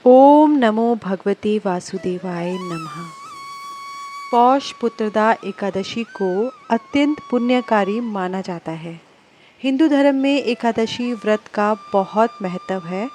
ओम नमो भगवते वासुदेवाय नमः। पौष पुत्रदा एकादशी को अत्यंत पुण्यकारी माना जाता है। हिंदू धर्म में एकादशी व्रत का बहुत महत्व है।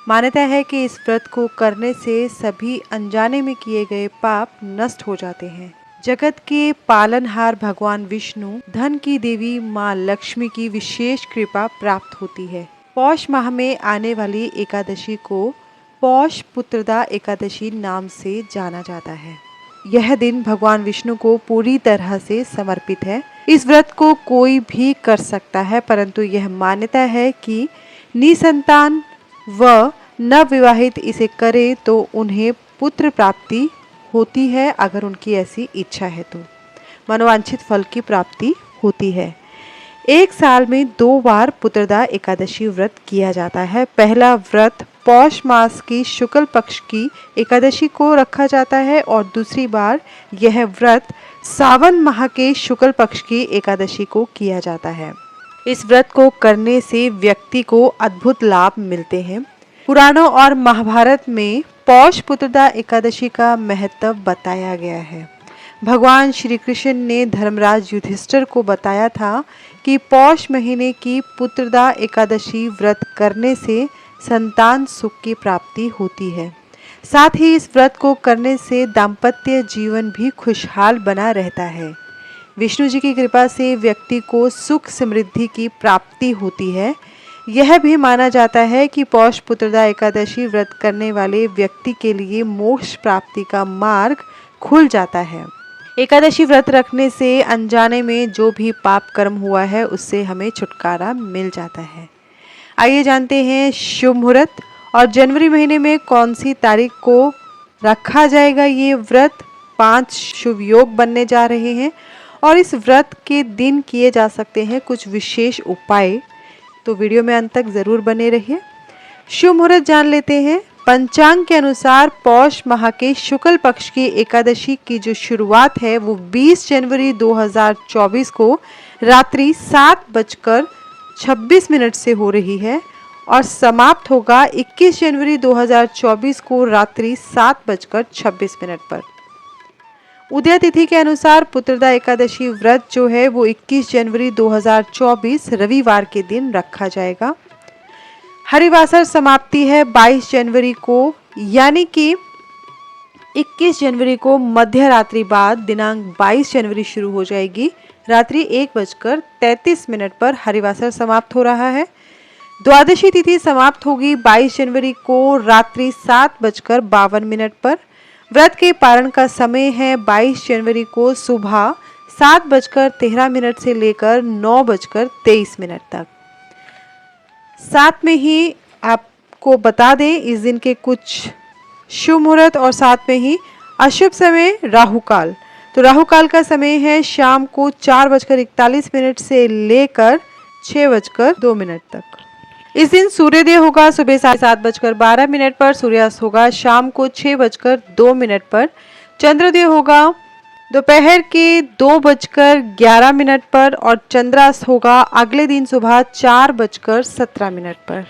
मान्यता है कि इस व्रत को करने से सभी अनजाने में किए गए पाप नष्ट हो जाते हैं। जगत के पालनहार भगवान विष्णु, धन की देवी माँ लक्ष्मी की विशेष कृपा प्राप्त होती है। पौष माह में आने वाली एकादशी को पौष पुत्रदा एकादशी नाम से जाना जाता है। यह दिन भगवान विष्णु को पूरी तरह से समर्पित है। इस व्रत को कोई भी कर सकता है, परंतु यह मान्यता है कि निसंतान व नवविवाहित इसे करे तो उन्हें पुत्र प्राप्ति होती है। अगर उनकी ऐसी इच्छा है तो मनोवांछित फल की प्राप्ति होती है। एक साल में 2 बार पुत्रदा एकादशी व्रत किया जाता है। पहला व्रत पौष मास की शुक्ल पक्ष की एकादशी को रखा जाता है और दूसरी बार यह व्रत सावन माह के शुक्ल पक्ष की एकादशी को किया जाता है। इस व्रत को करने से व्यक्ति को अद्भुत लाभ मिलते हैं। पुराणों और महाभारत में पौष पुत्रदा एकादशी का महत्व बताया गया है। भगवान श्री कृष्ण ने धर्मराज युधिष्ठिर को बताया था कि पौष महीने की पुत्रदा एकादशी व्रत करने से संतान सुख की प्राप्ति होती है। साथ ही इस व्रत को करने से दाम्पत्य जीवन भी खुशहाल बना रहता है। विष्णु जी की कृपा से व्यक्ति को सुख समृद्धि की प्राप्ति होती है। यह भी माना जाता है कि पौष पुत्रदा एकादशी व्रत करने वाले व्यक्ति के लिए मोक्ष प्राप्ति का मार्ग खुल जाता है। एकादशी व्रत रखने से अनजाने में जो भी पाप कर्म हुआ है उससे हमें छुटकारा मिल जाता है। आइए जानते हैं शुभ मुहूर्त और जनवरी महीने में कौन सी तारीख को रखा जाएगा ये व्रत। 5 शुभ योग बनने जा रहे हैं और इस व्रत के दिन किए जा सकते हैं कुछ विशेष उपाय, तो वीडियो में अंत तक जरूर बने रहिए। शुभ मुहूर्त जान लेते हैं। पंचांग के अनुसार पौष माह के शुक्ल पक्ष की एकादशी की जो शुरुआत है वो 20 जनवरी 2024 को रात्रि 7:26 से हो रही है और समाप्त होगा 21 जनवरी 2024 को रात्रि 7:26 पर। उदय तिथि के अनुसार पुत्रदा एकादशी व्रत जो है वो 21 जनवरी 2024 रविवार के दिन रखा जाएगा। हरिवासर समाप्ति है 22 जनवरी को, यानी कि 21 जनवरी को मध्य रात्रि बाद दिनांक 22 जनवरी शुरू हो जाएगी। रात्रि 1:33 पर हरिवासर समाप्त हो रहा है। द्वादशी तिथि समाप्त होगी 22 जनवरी को रात्रि 7:52 पर। व्रत के पारण का समय है 22 जनवरी को सुबह 7:13 से लेकर 9:23 तक। साथ में ही आपको बता दें इस दिन के कुछ शुभ मुहूर्त और साथ में ही अशुभ समय राहु काल। तो राहु काल का समय है शाम को 4:41 से लेकर 6:02 तक। इस दिन सूर्योदय होगा सुबह 7:12 पर। सूर्यास्त होगा शाम को 6:02 पर। चंद्रोदय होगा दोपहर के 2:11 पर और चंद्रास्त होगा अगले दिन सुबह 4:17 पर।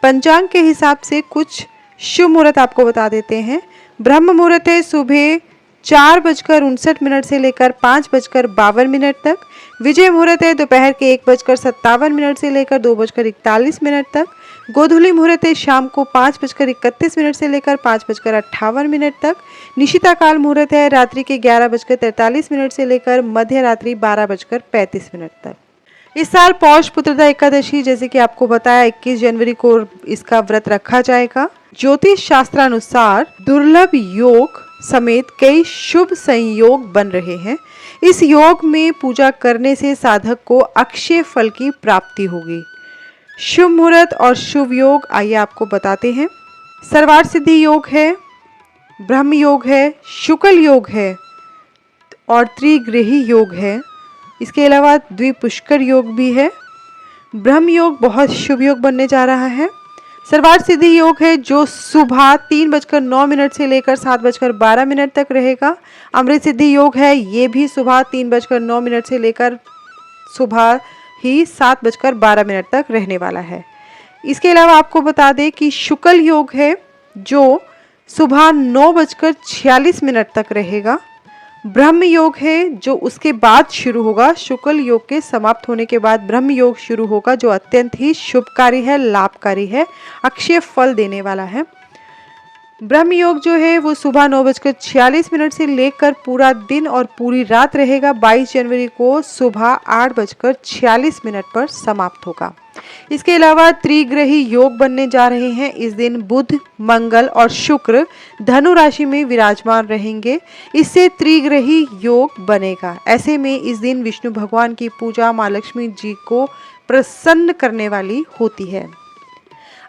पंचांग के हिसाब से कुछ शुभ मुहूर्त आपको बता देते हैं। ब्रह्म मुहूर्त है सुबह 4:59 से लेकर 5:52 तक। विजय मुहूर्त है दोपहर के 1:57 से लेकर 2:41 तक। गोधूली मुहूर्त है शाम को 5:31 से लेकर 5:58 तक। निशिता काल मुहूर्त है रात्रि के 11:43 से लेकर मध्य रात्रि 12:35 तक। इस साल पौष पुत्रदा एकादशी जैसे कि आपको बताया 21 जनवरी को इसका व्रत रखा जाएगा। ज्योतिष शास्त्रानुसार दुर्लभ योग समेत कई शुभ संयोग बन रहे हैं। इस योग में पूजा करने से साधक को अक्षय फल की प्राप्ति होगी। शुभ मुहूर्त और शुभ योग आइए आपको बताते हैं। सर्वार्थ सिद्धि योग है, ब्रह्म योग है, शुक्ल योग है और त्रिग्रही योग है। इसके अलावा द्विपुष्कर योग भी है। ब्रह्म योग बहुत शुभ योग बनने जा रहा है। सर्वार्थ सिद्धि योग है जो सुबह 3:09 से लेकर 7:12 तक रहेगा। अमृत सिद्धि योग है, ये भी सुबह 3:09 से लेकर सुबह ही 7:12 तक रहने वाला है। इसके अलावा आपको बता दें कि शुक्ल योग है जो सुबह 9:46 तक रहेगा। ब्रह्म योग है जो उसके बाद शुरू होगा। शुक्ल योग के समाप्त होने के बाद ब्रह्म योग शुरू होगा, जो अत्यंत ही शुभकारी है, लाभकारी है, अक्षय फल देने वाला है। ब्रह्म योग जो है वो सुबह 9:46 से लेकर पूरा दिन और पूरी रात रहेगा। 22 जनवरी को सुबह 8:46 पर समाप्त होगा। इसके अलावा त्रिग्रही योग बनने जा रहे हैं। इस दिन बुध, मंगल और शुक्र धनु राशि में विराजमान रहेंगे। इससे त्रिग्रही योग बनेगा। ऐसे में इस दिन विष्णु भगवान की पूजा माँ लक्ष्मी जी को प्रसन्न करने वाली होती है।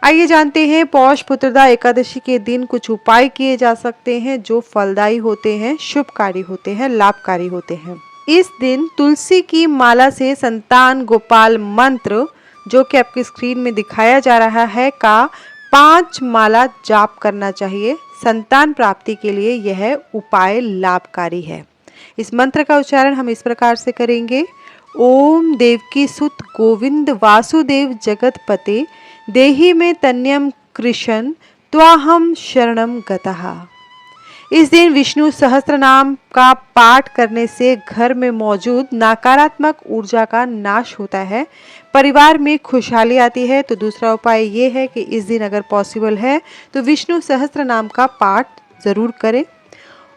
आइए जानते हैं पौष पुत्रदा एकादशी के दिन कुछ उपाय किए जा सकते हैं जो फलदायी होते हैं, शुभकारी होते हैं, लाभकारी होते हैं। इस दिन तुलसी की माला से संतान गोपाल मंत्र, जो कि आपकी स्क्रीन में दिखाया जा रहा है, का 5 माला जाप करना चाहिए। संतान प्राप्ति के लिए यह उपाय लाभकारी है। इस मंत्र का उच्चारण हम इस प्रकार से करेंगे। ओम देवकी सुत गोविंद वासुदेव जगतपते देहि में तन्यम कृष्ण त्वाहम शरणम गतः। इस दिन विष्णु सहस्त्र नाम का पाठ करने से घर में मौजूद नकारात्मक ऊर्जा का नाश होता है, परिवार में खुशहाली आती है। तो दूसरा उपाय ये है कि इस दिन अगर पॉसिबल है तो विष्णु सहस्त्र नाम का पाठ जरूर करें।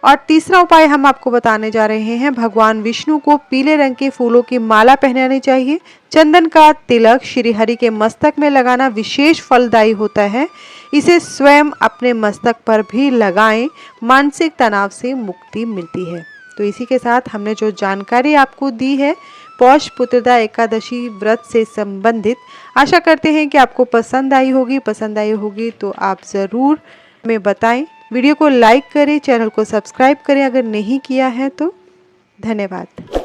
और तीसरा उपाय हम आपको बताने जा रहे हैं, भगवान विष्णु को पीले रंग के फूलों की माला पहनानी चाहिए। चंदन का तिलक श्री हरि के मस्तक में लगाना विशेष फलदायी होता है। इसे स्वयं अपने मस्तक पर भी लगाएं, मानसिक तनाव से मुक्ति मिलती है। तो इसी के साथ हमने जो जानकारी आपको दी है पौष पुत्रदा एकादशी व्रत से संबंधित, आशा करते हैं कि आपको पसंद आई होगी तो आप ज़रूर हमें बताएं। वीडियो को लाइक करें, चैनल को सब्सक्राइब करें अगर नहीं किया है तो। धन्यवाद।